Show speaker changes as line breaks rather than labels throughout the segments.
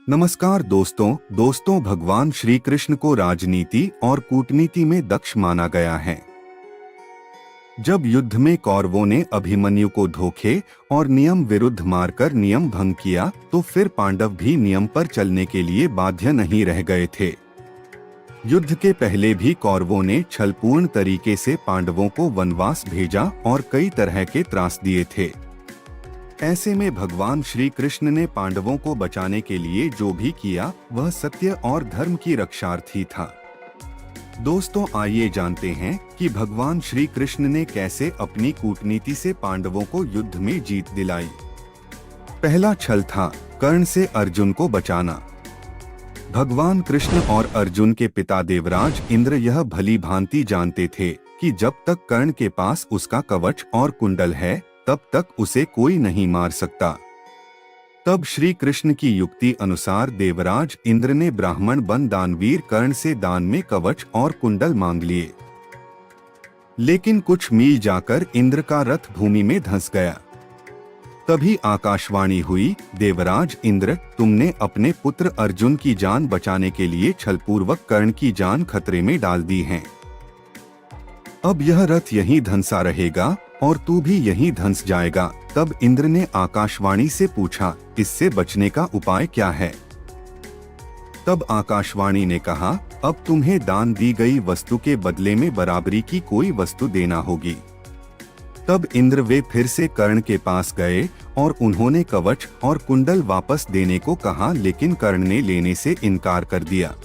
नमस्कार दोस्तों भगवान श्री कृष्ण को राजनीति और कूटनीति में दक्ष माना गया है। जब युद्ध में कौरवों ने अभिमन्यु को धोखे और नियम विरुद्ध मारकर नियम भंग किया, तो फिर पांडव भी नियम पर चलने के लिए बाध्य नहीं रह गए थे। युद्ध के पहले भी कौरवों ने छलपूर्ण तरीके से पांडवों को वनवास भेजा और कई तरह के त्रास दिए थे। ऐसे में भगवान श्री कृष्ण ने पांडवों को बचाने के लिए जो भी किया वह सत्य और धर्म की रक्षार्थी था। दोस्तों, आइए जानते हैं कि भगवान श्री कृष्ण ने कैसे अपनी कूटनीति से पांडवों को युद्ध में जीत दिलाई। पहला छल था कर्ण से अर्जुन को बचाना। भगवान कृष्ण और अर्जुन के पिता देवराज इंद्र यह भली भांति जानते थे कि जब तक कर्ण के पास उसका कवच और कुंडल है तब तक उसे कोई नहीं मार सकता। तब श्री कृष्ण की युक्ति अनुसार देवराज इंद्र ने ब्राह्मण बन दानवीर कर्ण से दान में कवच और कुंडल मांग लिए। लेकिन कुछ मील जाकर इंद्र का रथ भूमि में धंस गया। तभी आकाशवाणी हुई, देवराज इंद्र, तुमने अपने पुत्र अर्जुन की जान बचाने के लिए छलपूर्वक कर्ण की जान खतरे में डाल दी है। अब यह रथ यहीं धंसा रहेगा और तू भी यहीं धंस जाएगा। तब इंद्र ने आकाशवाणी से पूछा, इससे बचने का उपाय क्या है? तब आकाशवाणी ने कहा, अब तुम्हें दान दी गई वस्तु के बदले में बराबरी की कोई वस्तु देना होगी। तब इंद्र वे फिर से कर्ण के पास गए और उन्होंने कवच और कुंडल वापस देने को कहा, लेकिन कर्ण ने लेने से इनकार कर दिया।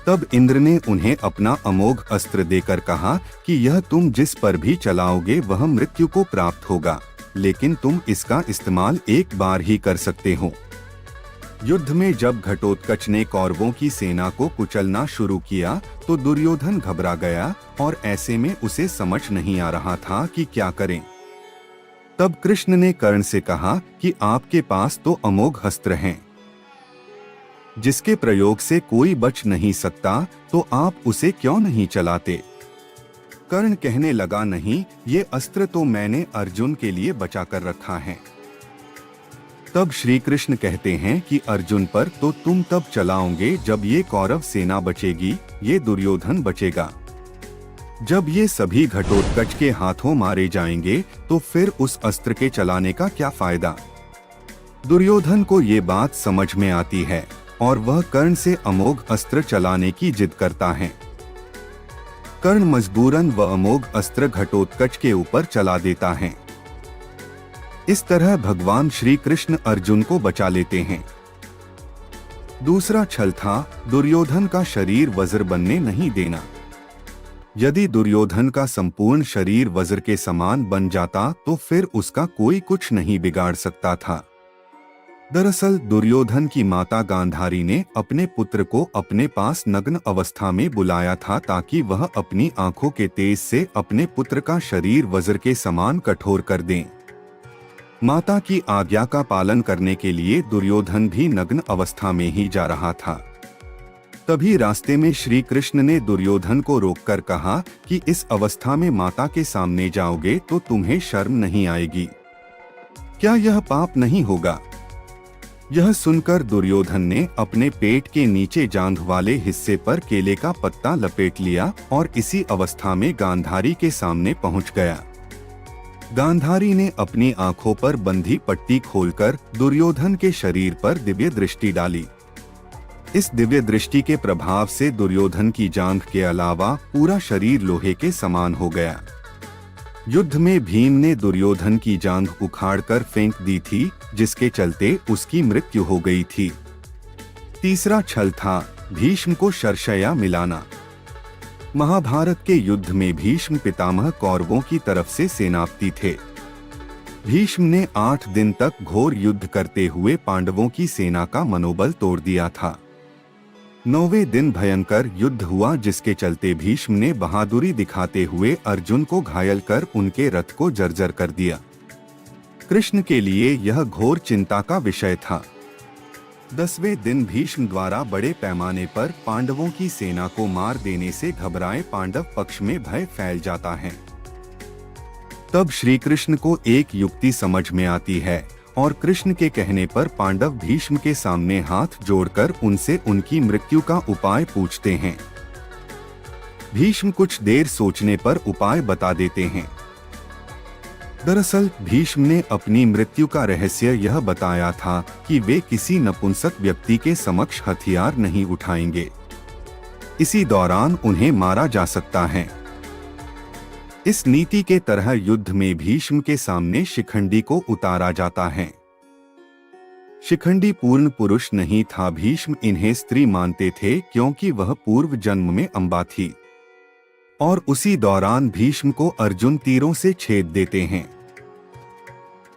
तब इंद्र ने उन्हें अपना अमोघ अस्त्र देकर कहा कि यह तुम जिस पर भी चलाओगे वह मृत्यु को प्राप्त होगा, लेकिन तुम इसका इस्तेमाल एक बार ही कर सकते हो। युद्ध में जब घटोत्कच ने कौरवों की सेना को कुचलना शुरू किया तो दुर्योधन घबरा गया और ऐसे में उसे समझ नहीं आ रहा था कि क्या करें। तब कृष्ण ने कर्ण से कहा कि आपके पास तो अमोघ अस्त्र हैं, जिसके प्रयोग से कोई बच नहीं सकता, तो आप उसे क्यों नहीं चलाते? कर्ण कहने लगा, नहीं, ये अस्त्र तो मैंने अर्जुन के लिए बचा कर रखा है। तब श्री कृष्ण कहते हैं कि अर्जुन पर तो तुम तब चलाओगे जब ये कौरव सेना बचेगी, ये दुर्योधन बचेगा। जब ये सभी घटोत्कच के हाथों मारे जाएंगे तो फिर उस अस्त्र के चलाने का क्या फायदा? दुर्योधन को ये बात समझ में आती है और वह कर्ण से अमोघ अस्त्र चलाने की जिद करता है। कर्ण मजबूरन वह अमोघ अस्त्र घटोत्कच के ऊपर चला देता है। इस तरह भगवान श्री कृष्ण अर्जुन को बचा लेते हैं। दूसरा छल था दुर्योधन का शरीर वज्र बनने नहीं देना। यदि दुर्योधन का संपूर्ण शरीर वज्र के समान बन जाता तो फिर उसका कोई कुछ नहीं बिगाड़ सकता था। दरअसल दुर्योधन की माता गांधारी ने अपने पुत्र को अपने पास नग्न अवस्था में बुलाया था ताकि वह अपनी आंखों के तेज से अपने पुत्र का शरीर वज्र के समान कठोर कर दें। माता की आज्ञा का पालन करने के लिए दुर्योधन भी नग्न अवस्था में ही जा रहा था। तभी रास्ते में श्री कृष्ण ने दुर्योधन को रोककर कहा कि इस अवस्था में माता के सामने जाओगे तो तुम्हें शर्म नहीं आएगी? क्या यह पाप नहीं होगा? यह सुनकर दुर्योधन ने अपने पेट के नीचे जांघ वाले हिस्से पर केले का पत्ता लपेट लिया और इसी अवस्था में गांधारी के सामने पहुंच गया। गांधारी ने अपनी आंखों पर बंधी पट्टी खोलकर दुर्योधन के शरीर पर दिव्य दृष्टि डाली। इस दिव्य दृष्टि के प्रभाव से दुर्योधन की जांघ के अलावा पूरा शरीर लोहे के समान हो गया। युद्ध में भीम ने दुर्योधन की जांघ उखाड़कर फेंक दी थी, जिसके चलते उसकी मृत्यु हो गई थी। तीसरा छल था भीष्म को शरशय्या मिलाना। महाभारत के युद्ध में भीष्म पितामह कौरवों की तरफ से सेनापति थे। भीष्म ने 8 दिन तक घोर युद्ध करते हुए पांडवों की सेना का मनोबल तोड़ दिया था। 9वें दिन भयंकर युद्ध हुआ, जिसके चलते भीष्म ने बहादुरी दिखाते हुए अर्जुन को घायल कर उनके रथ को जर्जर कर दिया। कृष्ण के लिए यह घोर चिंता का विषय था। 10वें दिन भीष्म द्वारा बड़े पैमाने पर पांडवों की सेना को मार देने से घबराए पांडव पक्ष में भय फैल जाता है। तब श्री कृष्ण को एक युक्ति समझ में आती है और कृष्ण के कहने पर पांडव भीष्म के सामने हाथ जोड़कर उनसे उनकी मृत्यु का उपाय पूछते हैं। भीष्म कुछ देर सोचने पर उपाय बता देते हैं। दरअसल भीष्म ने अपनी मृत्यु का रहस्य यह बताया था कि वे किसी नपुंसक व्यक्ति के समक्ष हथियार नहीं उठाएंगे। इसी दौरान उन्हें मारा जा सकता है। इस नीति के तरह युद्ध में भीष्म के सामने शिखंडी को उतारा जाता है। शिखंडी पूर्ण पुरुष नहीं था। भीष्म इन्हें स्त्री मानते थे क्योंकि वह पूर्व जन्म में अम्बा थी। और उसी दौरान भीष्म को अर्जुन तीरों से छेद देते हैं।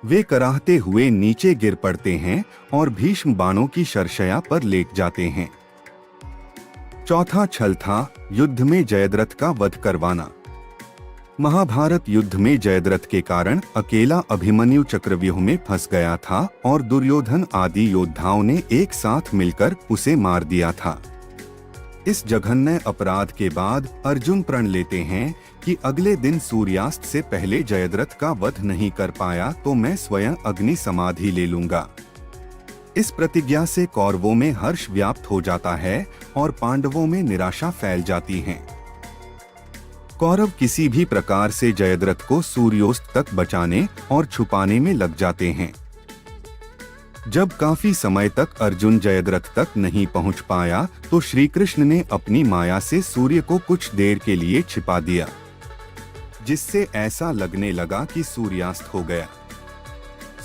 वे कराहते हुए नीचे गिर पड़ते हैं और भीष्म बाणों की शरशया पर लेट जाते हैं। चौथा छल था युद्ध में जयद्रथ का वध करवाना। महाभारत युद्ध में जयद्रथ के कारण अकेला अभिमन्यु चक्रव्यूह में फंस गया था और दुर्योधन आदि योद्धाओं ने एक साथ मिलकर उसे मार दिया था। इस जघन्य अपराध के बाद अर्जुन प्रण लेते हैं कि अगले दिन सूर्यास्त से पहले जयद्रथ का वध नहीं कर पाया तो मैं स्वयं अग्नि समाधि ले लूंगा। इस प्रतिज्ञा से कौरवों में हर्ष व्याप्त हो जाता है और पांडवों में निराशा फैल जाती है। कौरव किसी भी प्रकार से जयद्रथ को सूर्योस्त तक बचाने और छुपाने में लग जाते हैं। जब काफी समय तक अर्जुन जयद्रथ तक नहीं पहुंच पाया तो श्री कृष्ण ने अपनी माया से सूर्य को कुछ देर के लिए छिपा दिया, जिससे ऐसा लगने लगा कि सूर्यास्त हो गया।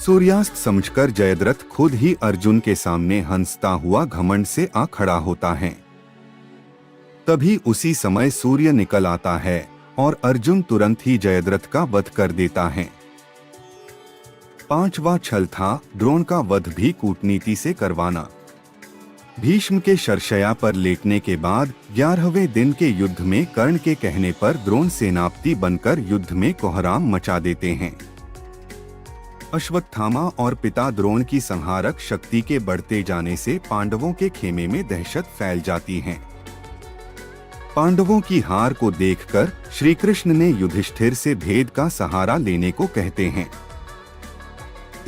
सूर्यास्त समझकर जयद्रथ खुद ही अर्जुन के सामने हंसता हुआ घमंड से आ खड़ा होता है। तभी उसी समय सूर्य निकल आता है और अर्जुन तुरंत ही जयद्रथ का वध कर देता है। पांचवा छल था द्रोण का वध भी कूटनीति से करवाना। भीष्म के शरशया पर लेटने के बाद 11वें दिन के युद्ध में कर्ण के कहने पर द्रोण सेनापति बनकर युद्ध में कोहराम मचा देते हैं। अश्वत्थामा और पिता द्रोण की संहारक शक्ति के बढ़ते जाने से पांडवों के खेमे में दहशत फैल जाती है। पांडवों की हार को देखकर श्री कृष्ण ने युधिष्ठिर से भेद का सहारा लेने को कहते हैं।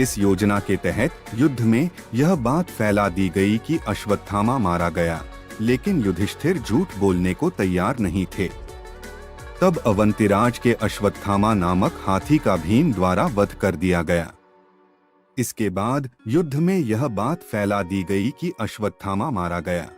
इस योजना के तहत युद्ध में यह बात फैला दी गई कि अश्वत्थामा मारा गया, लेकिन युधिष्ठिर झूठ बोलने को तैयार नहीं थे। तब अवंतिराज के अश्वत्थामा नामक हाथी का भीम द्वारा वध कर दिया गया। इसके बाद युद्ध में यह बात फैला दी गई कि अश्वत्थामा मारा गया।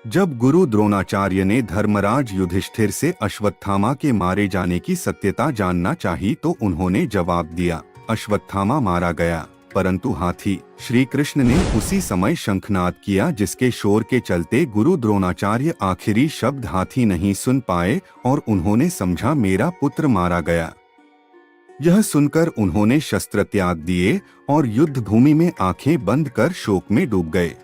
जब गुरु द्रोणाचार्य ने धर्मराज युधिष्ठिर से अश्वत्थामा के मारे जाने की सत्यता जानना चाही तो उन्होंने जवाब दिया, अश्वत्थामा मारा गया, परंतु हाथी। श्री कृष्ण ने उसी समय शंखनाद किया, जिसके शोर के चलते गुरु द्रोणाचार्य आखिरी शब्द हाथी नहीं सुन पाए और उन्होंने समझा मेरा पुत्र मारा गया। यह सुनकर उन्होंने शस्त्र त्याग दिए और युद्ध भूमि में आंखें बंद कर शोक में डूब गए।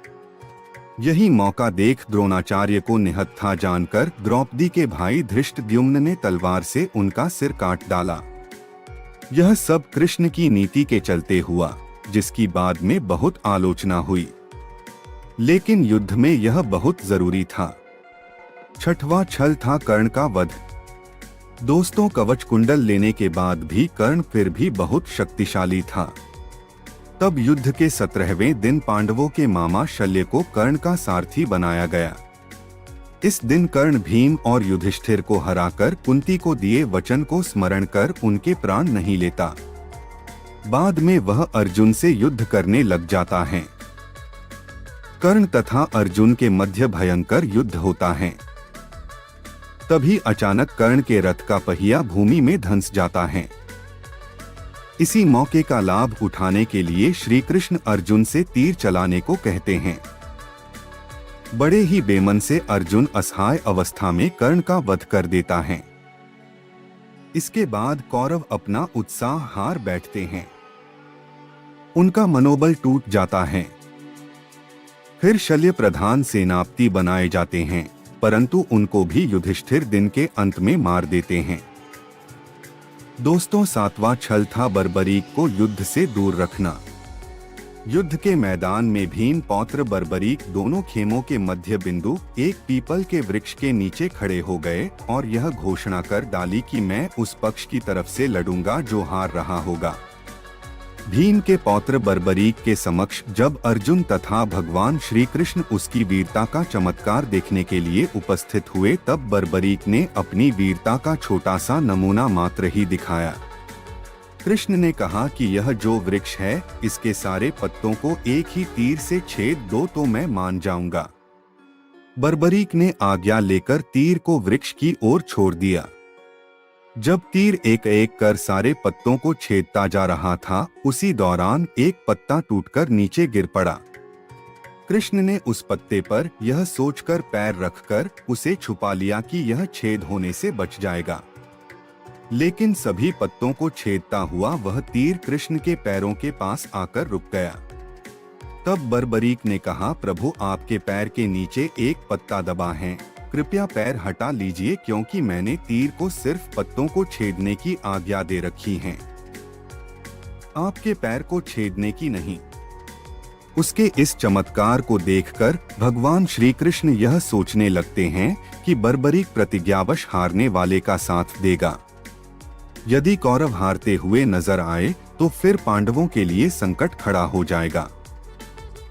यही मौका देख द्रोणाचार्य को निहत्था जानकर द्रौपदी के भाई धृष्टद्युम्न ने तलवार से उनका सिर काट डाला। यह सब कृष्ण की नीति के चलते हुआ, जिसकी बाद में बहुत आलोचना हुई, लेकिन युद्ध में यह बहुत जरूरी था। छठवां छल था कर्ण का वध। दोस्तों, कवच कुंडल लेने के बाद भी कर्ण फिर भी बहुत शक्तिशाली था। तब युद्ध के 17वें दिन पांडवों के मामा शल्य को कर्ण का सारथी बनाया गया। इस दिन कर्ण भीम और युधिष्ठिर को हराकर कुंती को दिए वचन को स्मरण कर उनके प्राण नहीं लेता। बाद में वह अर्जुन से युद्ध करने लग जाता है। कर्ण तथा अर्जुन के मध्य भयंकर युद्ध होता है। तभी अचानक कर्ण के रथ का पहिया भूमि में धंस जाता है। इसी मौके का लाभ उठाने के लिए श्री कृष्ण अर्जुन से तीर चलाने को कहते हैं। बड़े ही बेमन से अर्जुन असहाय अवस्था में कर्ण का वध कर देता है। इसके बाद कौरव अपना उत्साह हार बैठते हैं। उनका मनोबल टूट जाता है। फिर शल्य प्रधान सेनापति बनाए जाते हैं, परंतु उनको भी युधिष्ठिर दिन के अंत में मार देते हैं। दोस्तों, 7वां छल था बर्बरीक को युद्ध से दूर रखना। युद्ध के मैदान में भीम पौत्र बर्बरीक दोनों खेमों के मध्य बिंदु एक पीपल के वृक्ष के नीचे खड़े हो गए और यह घोषणा कर डाली कि मैं उस पक्ष की तरफ से लड़ूंगा जो हार रहा होगा। भीम के पौत्र बर्बरीक के समक्ष जब अर्जुन तथा भगवान श्री कृष्ण उसकी वीरता का चमत्कार देखने के लिए उपस्थित हुए, तब बर्बरीक ने अपनी वीरता का छोटा सा नमूना मात्र ही दिखाया। कृष्ण ने कहा कि यह जो वृक्ष है, इसके सारे पत्तों को एक ही तीर से छेद दो तो मैं मान जाऊंगा। बर्बरीक ने आज्ञा लेकर तीर को वृक्ष की ओर छोड़ दिया। जब तीर एक एक कर सारे पत्तों को छेदता जा रहा था, उसी दौरान एक पत्ता टूटकर नीचे गिर पड़ा। कृष्ण ने उस पत्ते पर यह सोचकर पैर रखकर उसे छुपा लिया कि यह छेद होने से बच जाएगा, लेकिन सभी पत्तों को छेदता हुआ वह तीर कृष्ण के पैरों के पास आकर रुक गया। तब बर्बरीक ने कहा, प्रभु आपके पैर के नीचे एक पत्ता दबा है, कृपया पैर हटा लीजिए, क्योंकि मैंने तीर को सिर्फ पत्तों को छेदने की आज्ञा दे रखी है, आपके पैर को छेदने की नहीं। उसके इस चमत्कार को देखकर भगवान श्री कृष्ण यह सोचने लगते हैं कि बर्बरीक प्रतिज्ञावश हारने वाले का साथ देगा। यदि कौरव हारते हुए नजर आए तो फिर पांडवों के लिए संकट खड़ा हो जाएगा,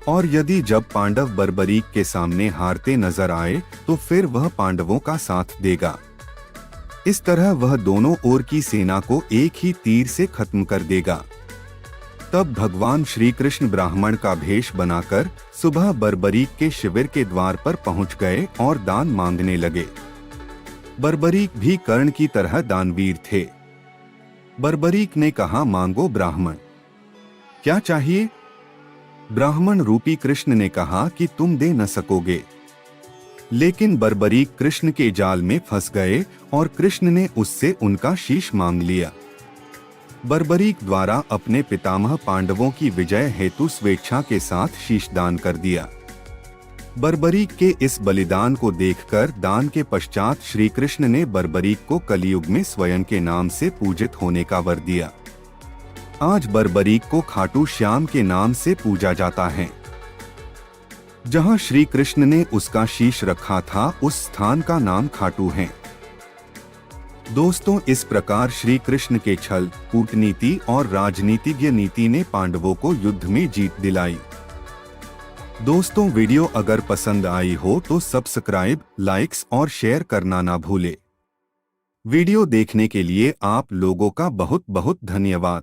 और यदि जब पांडव बर्बरीक के सामने हारते नजर आए तो फिर वह पांडवों का साथ देगा। इस तरह वह दोनों ओर की सेना को एक ही तीर से खत्म कर देगा। तब भगवान श्री कृष्ण ब्राह्मण का भेष बनाकर सुबह बर्बरीक के शिविर के द्वार पर पहुंच गए और दान मांगने लगे। बर्बरीक भी कर्ण की तरह दानवीर थे। बर्बरीक ने कहा, मांगो ब्राह्मण, क्या चाहिए? ब्राह्मण रूपी कृष्ण ने कहा कि तुम दे न सकोगे। लेकिन बर्बरीक कृष्ण के जाल में फंस गए और कृष्ण ने उससे उनका शीश मांग लिया। बर्बरीक द्वारा अपने पितामह पांडवों की विजय हेतु स्वेच्छा के साथ शीश दान कर दिया। बर्बरीक के इस बलिदान को देखकर दान के पश्चात श्री कृष्ण ने बर्बरीक को कलियुग में स्वयं के नाम से पूजित होने का वर दिया। आज बर्बरीक को खाटू श्याम के नाम से पूजा जाता है। जहां श्री कृष्ण ने उसका शीश रखा था, उस स्थान का नाम खाटू है। दोस्तों, इस प्रकार श्री कृष्ण के छल, कूटनीति और राजनीतिज्ञ नीति ने पांडवों को युद्ध में जीत दिलाई। दोस्तों, वीडियो अगर पसंद आई हो तो सब्सक्राइब, लाइक्स और शेयर करना ना भूले। वीडियो देखने के लिए आप लोगों का बहुत बहुत धन्यवाद।